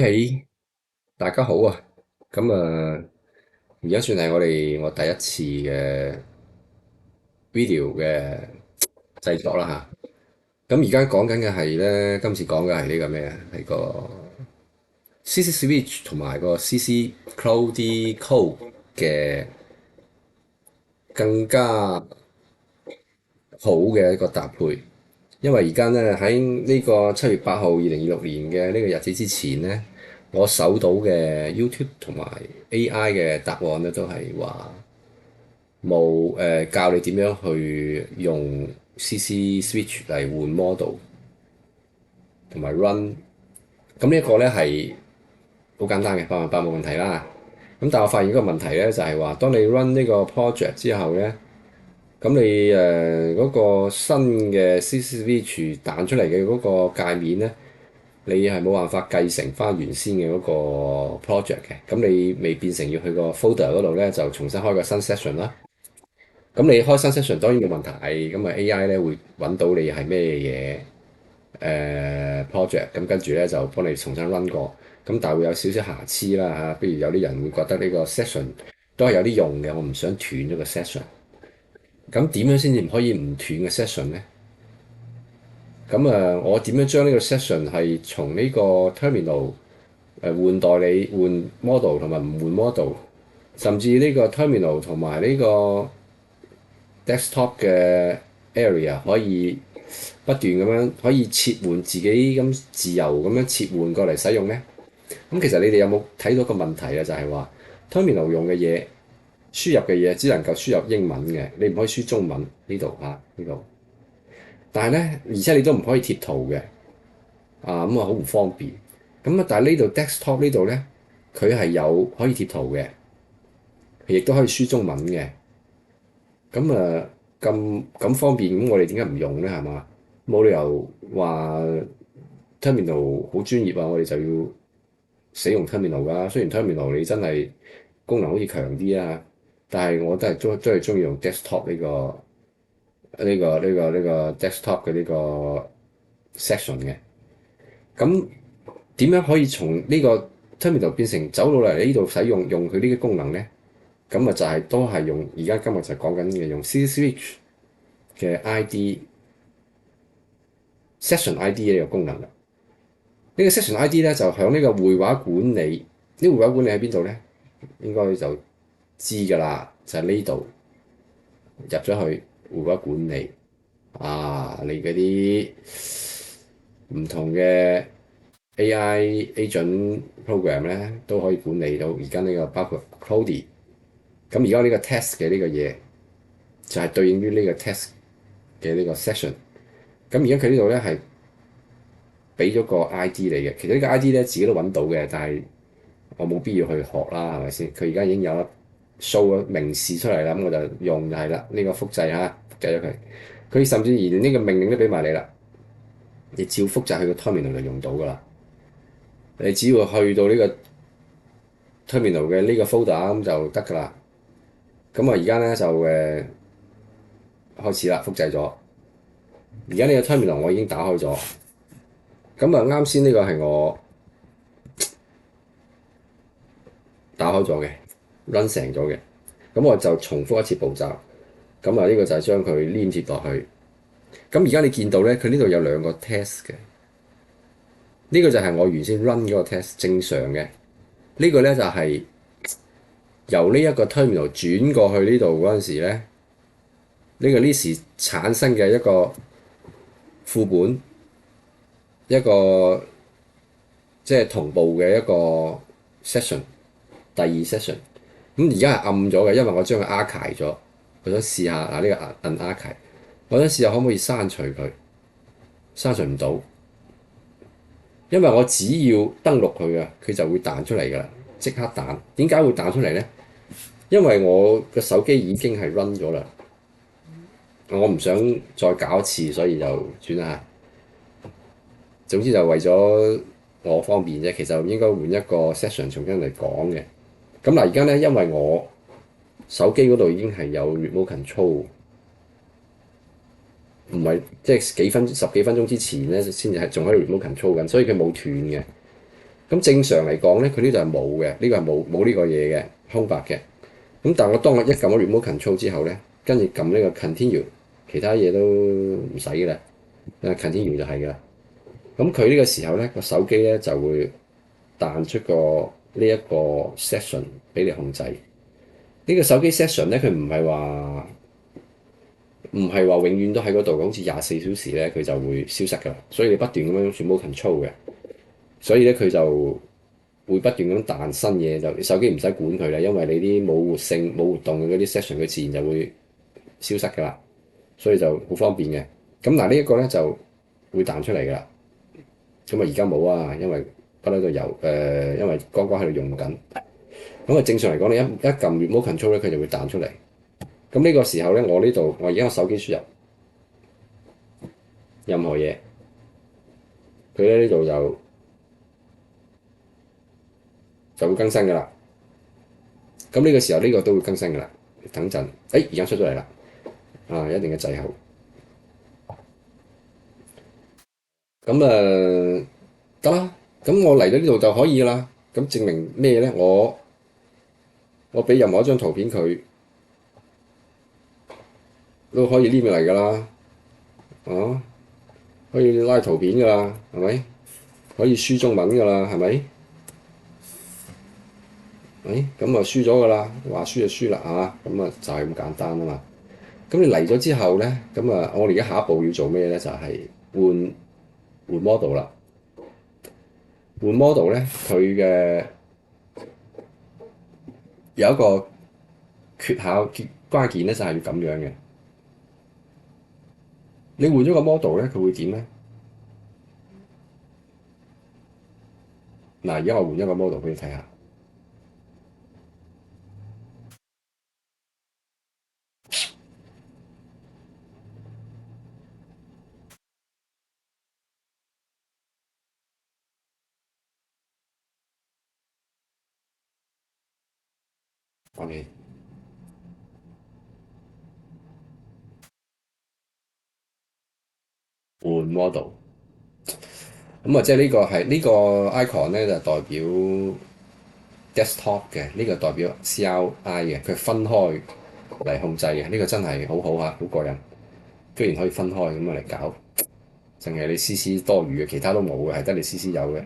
嘿，大家好啊！咁而家算係我第一次嘅 video 嘅製作啦吓。咁而家講緊嘅係咧，今次講嘅係呢個咩啊？係個 CC Switch 同埋個 CC Cloudy Code 嘅更加好嘅一個搭配。因為而家咧喺呢個7月8號2026年嘅呢個日子之前咧，我搜到嘅 YouTube 同埋 AI 嘅答案咧都係話冇教你點樣去用 CC Switch 嚟換 model 同埋 run。咁呢一個咧係好簡單嘅，100%冇問題啦。咁但係我發現一個問題咧，就係話當你 run 呢個 project 之後咧，咁你嗰個新嘅 CC Switch 彈出嚟嘅嗰個界面咧，你係冇辦法繼承翻原先嘅嗰個 project 嘅。咁你未變成要去個 folder 嗰度咧，就重新開個新 session 啦。咁你開新 session 當然冇問題，咁啊 AI 咧會揾到你係咩嘢project，咁跟住咧就幫你重新 run 過。咁但係會有少少瑕疵啦嚇，譬如有啲人會覺得呢個 session 都係有啲用嘅，我唔想斷咗個 session。咁點樣先至唔可以唔斷嘅 session 咧？咁我點樣將呢個 session 係從呢個 terminal 換代理換 model 同埋唔換 model，甚至呢個 terminal 同埋呢個 desktop 嘅 area 可以不斷咁樣可以切換自己咁自由咁樣切換過嚟使用咧？咁其實你哋有冇睇到個問題啊？就係話 terminal 用嘅嘢輸入嘅嘢只能夠輸入英文嘅，你唔可以輸中文呢度啊呢度。但係咧，而且你都唔可以貼圖嘅，咁啊好唔方便。咁啊，但係呢度 desktop 呢度咧，佢係有可以貼圖嘅，亦都可以輸中文嘅。咁咁方便，咁我哋點解唔用咧？係嘛？冇理由話 terminal 好專業啊，我哋就要使用 terminal 㗎。雖然 terminal 你真係功能好似強啲啊，但係我都係中意用 desktop 呢個 desktop 嘅呢個 section 嘅。咁點樣可以從呢個 terminal 變成走到嚟呢度使用佢呢啲功能咧？咁啊就係都係用而家今日就講緊嘅用 CC Switch 嘅 ID Session ID 呢個功能啦。呢個 Session ID 咧就響呢個繪畫管理。呢個繪畫管理喺邊度咧？應該就知㗎啦，就係呢度入咗去繪畫管理你嗰啲唔同嘅 AI agent program 咧都可以管理到。而家呢個包括 Cloudy， 咁而家呢個 test 嘅呢個嘢就係對應於呢個 test 嘅呢個 session。咁而家佢呢度咧係俾咗個 ID 嚟嘅，其實呢個 ID 咧自己都揾到嘅，但係我冇必要去學啦，係咪先？佢而家已經有一 show 個明示出嚟啦，咁我就用就係啦。呢個複製嚇，複製咗佢。佢甚至連呢個命令都俾埋你啦，你照複製去個 terminal 就用到㗎啦。你只要去到呢個 terminal 嘅呢個 folder 咁就得㗎啦。咁我而家咧就開始啦，複製咗。而家呢個 terminal 我已經打開咗。咁啱先呢個係我打開咗嘅 run 成咗嘅。咁我就重複一次步驟。咁呢個就係將佢黏貼落去。咁而家你見到咧，佢呢度有兩個 test 嘅。呢個就係我原先 run 嗰個 test 正常嘅。呢個咧就係由呢一個 terminal 轉過去呢度嗰陣時咧，呢個 list 產生嘅一個副本，一個即係同步嘅一個 session， 第二 session。咁而家係暗咗嘅，因為我將佢 archive 咗。我想試下呢個 unarchive， 我想試下可唔可以刪除佢，刪除唔到。因為我只要登錄佢啊，佢就會彈出嚟㗎啦，即刻彈。點解會彈出嚟咧？因為我個手機已經係 run 咗啦，我唔想再搞一次，所以就轉下。總之就為咗我方便啫，其實應該換一個 session 重新嚟講嘅。咁嗱，而家咧，因為我手機嗰度已經係有 remote control，唔係即係10幾分鐘之前咧先至係仲喺度 remote control 緊，所以佢冇斷嘅。咁正常嚟講咧，佢呢度係冇嘅，呢個係冇呢個嘢嘅，空白嘅。咁但係當我一撳咗 remote control 之後咧，跟住撳呢個 continue，其他嘢都唔使嘅啦，continue 就係嘅啦。咁佢呢個時候咧，個手機咧就會彈出呢一個 session 俾你控制。呢個手機 session 咧，佢唔係話永遠都喺嗰度嘅，好似24小時咧佢就會消失㗎啦。所以你不斷咁樣 remote control 嘅，所以咧佢就會不斷咁彈新嘢，就手機唔使管佢啦，因為你啲冇活性冇活動嘅嗰啲 session，佢自然就會消失㗎啦，所以就好方便嘅。咁嗱呢一個咧就會彈出嚟㗎啦。咁啊而家冇啊，因為不嬲都有因為剛剛喺度用緊。咁啊正常嚟講，你一撳 remote control 咧，佢就會彈出嚟。咁呢個時候咧，我而家個手機輸入任何嘢，佢咧呢度就會更新㗎啦。咁呢個時候呢個都會更新㗎啦。等陣，而家出咗嚟啦，一定嘅滯後。咁得啦，咁我嚟到呢度就可以啦。咁證明咩咧？我俾任何一張圖片佢都可以黏嚟㗎啦，可以拉圖片㗎啦，係咪？可以輸中文㗎啦，係咪？咁啊輸咗㗎啦，話輸就輸啦嚇，咁啊就係咁簡單啊嘛。咁你嚟咗之後咧，咁啊我哋而家下一步要做咩咧？就係換 model 啦。換 model 咧，佢嘅有一個缺考關鍵咧，就係要咁樣嘅。你換咗個 model 咧，佢會點咧？嗱，而家我換一個 model 俾你睇下。OK，換 model。咁啊，即係呢個 icon 咧，就代表 desktop 嘅，呢個代表 CLI 嘅，佢分開嚟控制嘅。呢個真係好好嚇，好過癮，居然可以分開咁嚟搞，淨係你 CC 多餘嘅，其他都冇嘅，係得你 CC 有嘅。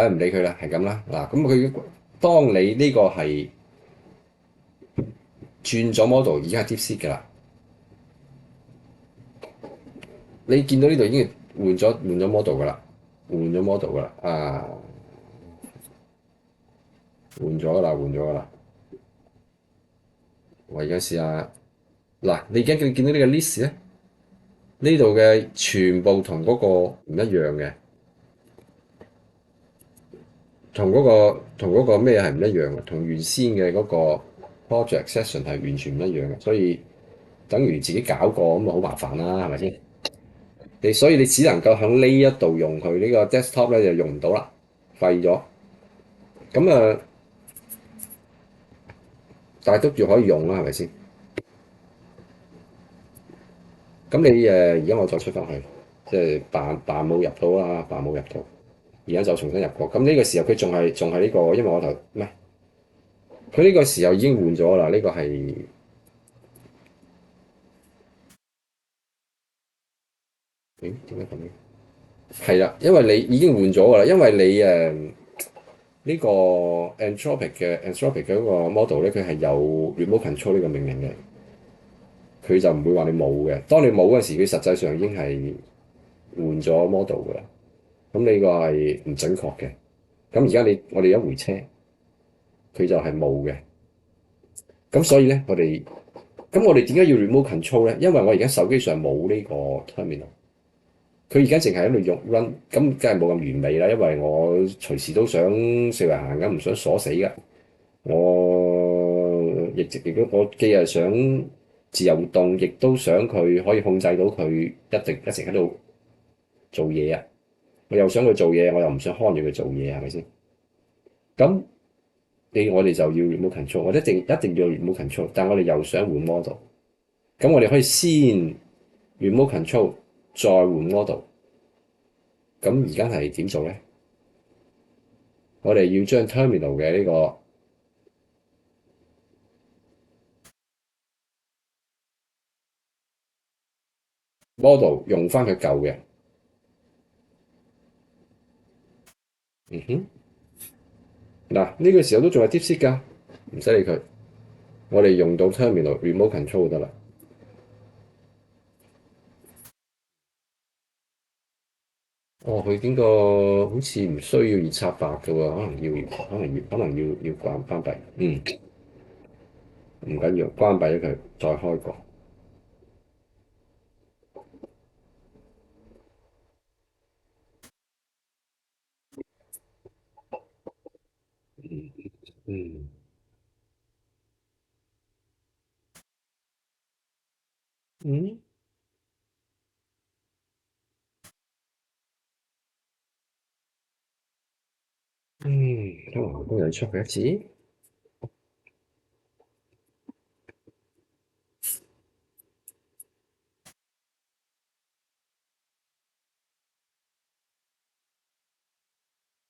唔理佢啦，係咁啦。嗱，咁佢當你呢個係轉咗 model，已經係 DeepSeek 㗎啦。你見到呢度已經換咗 model 㗎啦，換咗 model 㗎啦，換咗㗎啦，換咗㗎啦。我而家試下，嗱，你而家見到呢個 list 咧，呢度嘅全部同嗰個唔一樣嘅，同嗰個咩係唔一樣嘅，同原先嘅嗰個 project session 係完全唔一樣嘅，所以等於自己搞過咁啊，好麻煩啦，係咪先？所以你只能夠喺呢一度用佢，呢個 desktop 咧就用唔到啦，廢咗。咁但係都仲可以用啦，係咪先？咁你而家我再出翻去，即係扮冇入到啦，扮冇入到。而家就重新入過。咁呢個時候佢仲係呢個，因為我頭咩？佢呢個時候已經換咗啦。呢個係點解咁嘅？係啦，因為你已經換咗㗎啦。因為你呢個 Anthropic 嘅嗰個 model 咧，佢係有 remote control 呢個命令嘅，佢就唔會話你冇嘅。當你冇嗰時，佢實際上已經係換咗 model 㗎啦。咁呢個係唔準確嘅。咁而家我哋一回車，佢就係冇嘅。咁所以咧，我哋點解要 remote control 咧？因為我而家手機上冇呢個 terminal，佢而家淨係喺度用 run，咁梗係冇咁完美啦。因為我隨時都想四圍行緊，唔想鎖死㗎。我既係想自由活動，亦都想佢可以控制到佢一直喺度做嘢啊！我又想佢做嘢，我又唔想看住佢做嘢，係咪先？咁我哋就要 remote control，我一定要 remote control，但我哋又想換 model，咁我哋可以先 remote control 再換 model。咁而家係點做咧？我哋要將 terminal 嘅呢個 model 用翻佢舊嘅。嗯哼，嗱呢個時候都仲係 DeepSeek 㗎，唔使理佢。我哋用到 terminal remote control 就得啦。哦，佢經過好似唔需要熱插白嘅喎，可能要關閉。嗯，唔緊要，關閉咗佢，再開過。嗯嗯嗯，可能都有出嘅一次。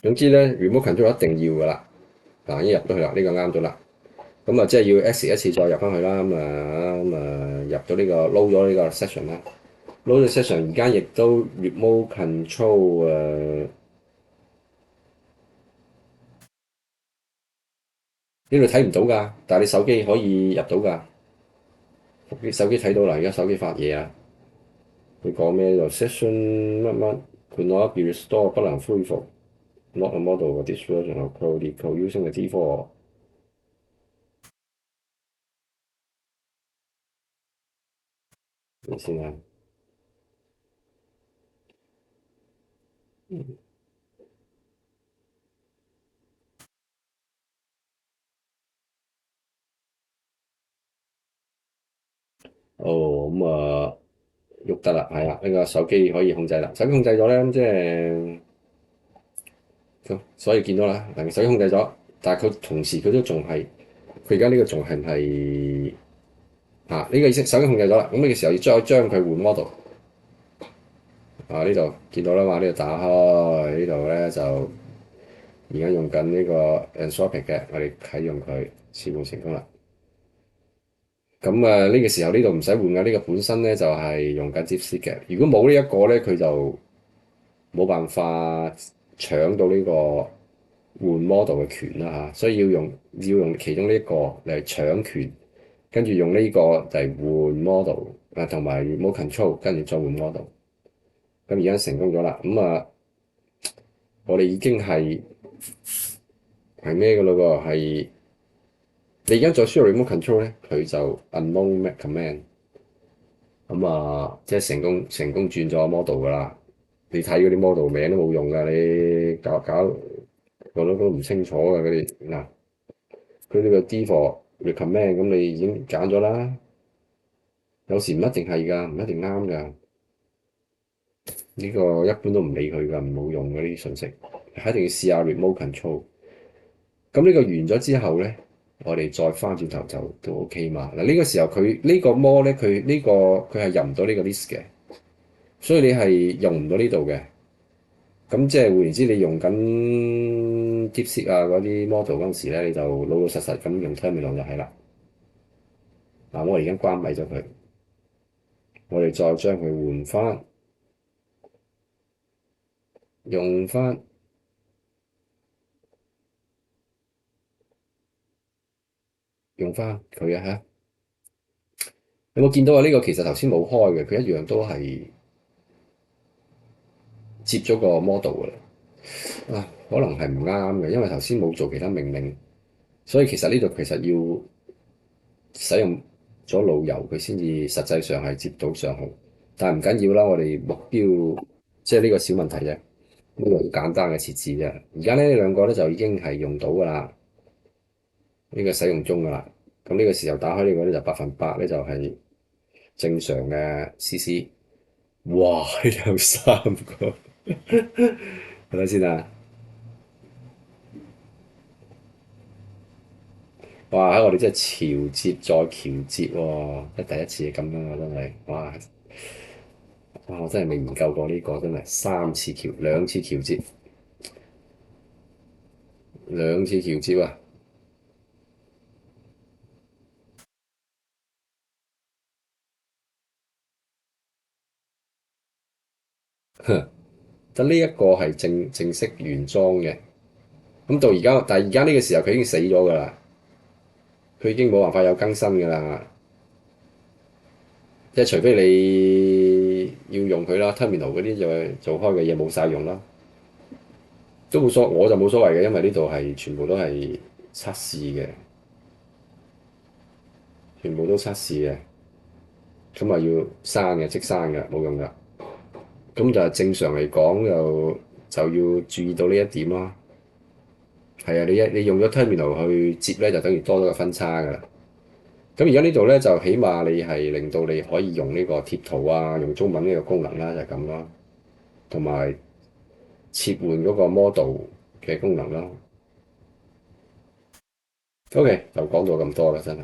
總之咧，remote control 一定要㗎啦。嗱，已經入到去啦，呢個啱咗啦。咁啊，即係要 exit 一次再入翻去啦。咁啊，入到呢個 load 咗呢個 session 啦。load 咗 session 而家亦都 remote control 呢度睇唔到㗎，但係你手機可以入到㗎。手機睇到啦，而家手機發嘢啊！佢講咩就 session 乜乜 could not be restored 不能恢復，not a model of this version of code recall using the T4。你先啊，哦咁喐得啦，係啦，呢個手機可以控制啦，手機控制咗咧，即係所以見到啦，嗱，手機控制咗，但係佢同時佢都仲係，佢而家呢個仲係唔係呢個意思手機控制咗啦，咁呢個時候要再將佢換 model。呢度見到啦嘛，呢度打開呢度咧就而家用緊呢個 Anthropic 嘅，我哋啟用佢，切換成功啦。咁呢個時候呢度唔使換㗎，呢個本身咧就係用緊 DeepSeek 嘅。如果冇呢一個咧，佢就冇辦法搶到呢個換 model 嘅權啦嚇，所以要用其中呢一個嚟搶權，跟住用呢個嚟換 model 同埋 remote control，跟住再換 model。咁而家成功咗啦，我哋已經係咩嘅咯喎？你而家再輸入 remote control 咧，佢就 unknown command。即係成功轉咗 model 㗎啦。你睇嗰啲 model 名都冇用㗎，你搞到都唔清楚㗎嗰啲嗱。佢呢個 default recommend 咁你已經揀咗啦。有時唔一定係㗎，唔一定啱㗎。呢個一般都唔理佢㗎，唔好用嗰啲信息，一定要試下 remote control。咁呢個完咗之後咧，我哋再翻轉頭就都 OK 嘛。嗱，呢個時候佢呢個 model 咧，佢係入唔到呢個 list 嘅，所以你係用唔到呢度嘅。咁即係換言之，你用緊 DeepSeek 嗰啲 model 嗰陣時咧，你就老老實實咁用 terminal 就係啦。嗱，我而家關閉咗佢，我哋再將佢換翻，用翻用翻佢啊嚇！有冇見到啊？呢個其實頭先冇開嘅，佢一樣都係接咗個 model 㗎啦。可能係唔啱嘅，因為頭先冇做其他命令，所以其實呢度其實要使用咗路由佢先至實際上係接到上去，但係唔緊要啦，我哋目標即係呢個小問題啫，呢個好簡單嘅設置啫。而家呢兩個咧就已經係用到㗎啦，呢個使用中㗎啦。咁呢個時候打開呢個咧就100%咧就係正常嘅 CC。哇！有3個，睇睇先啊！哇！我哋真係潮接再橋接喎，第一次係咁樣啊，真係哇！我真係未研究過呢個，真係3次橋，2次橋接。兩次橋接啊，得呢一個係正式原裝嘅。咁到而家，但係而家呢個時候佢已經死咗㗎啦，佢已經冇辦法有更新㗎啦。即係除非你要用佢啦，terminal 嗰啲就做開嘅嘢冇晒用啦，都冇所，我就冇所謂嘅，因為呢度係全部都係測試嘅，全部都測試嘅，咁啊要刪嘅，即刪嘅，冇用㗎。咁就係正常嚟講就要注意到呢一點咯。係啊，你用咗 terminal 去接咧，就等於多咗個分叉㗎啦。咁而家呢度咧就起碼你係令到你可以用呢個貼圖啊，用中文呢個功能啦，就係咁咯。同埋切換嗰個 model 嘅功能啦。OK，就講到咁多啦，真係。